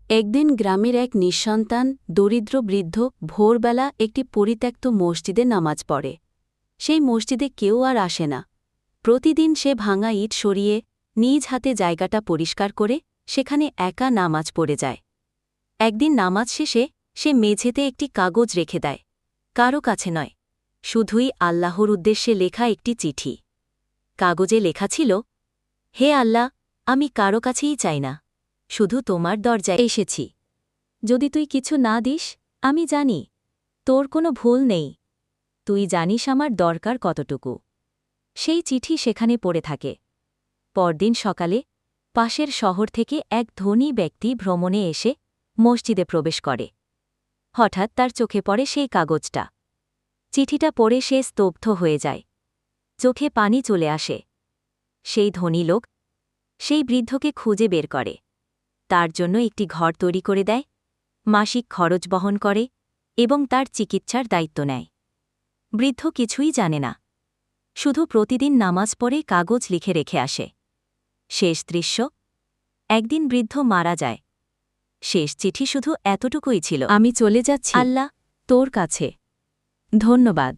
একদিন গ্রামের এক নিঃসন্তান দরিদ্র বৃদ্ধ ভোরবেলা একটি পরিত্যক্ত মসজিদে নামাজ পড়ে। সেই মসজিদে কেউ আর আসে না। প্রতিদিন সে ভাঙা ইট সরিয়ে নিজ হাতে জায়গাটা পরিষ্কার করে সেখানে একা নামাজ পড়ে যায়। একদিন নামাজ শেষে সে মেঝেতে একটি কাগজ রেখে দেয়। কারো কাছে নয়, শুধুই আল্লাহর উদ্দেশ্যে লেখা একটি চিঠি। কাগজে লেখা ছিল, হে আল্লাহ, আমি কারো কাছেই চাই না, শুধু তোমার দরজায় এসেছি। যদি তুই কিছু না দিস, আমি জানি তোর কোনো ভুল নেই। তুই জানিস আমার দরকার কতটুকু। সেই চিঠি সেখানে পড়ে থাকে। পরদিন সকালে পাশের শহর থেকে এক ধনী ব্যক্তি ভ্রমণে এসে মসজিদে প্রবেশ করে। হঠাৎ তার চোখে পড়ে সেই কাগজটা। চিঠিটা পড়ে সে স্তব্ধ হয়ে যায়। চোখে পানি চলে আসে। সেই ধনী লোক সেই বৃদ্ধকে খুঁজে বের করে, তার জন্য একটি ঘর তৈরি করে দেয়, মাসিক খরচ বহন করে এবং তার চিকিৎসার দায়িত্ব নেয়। বৃদ্ধ কিছুই জানে না, শুধু প্রতিদিন নামাজ পড়ে কাগজ লিখে রেখে আসে। শেষ দৃশ্য, একদিন বৃদ্ধ মারা যায়। শেষ চিঠি শুধু এতটুকুই ছিল, আমি চলে যাচ্ছি আল্লাহ তোর কাছে। ধন্যবাদ।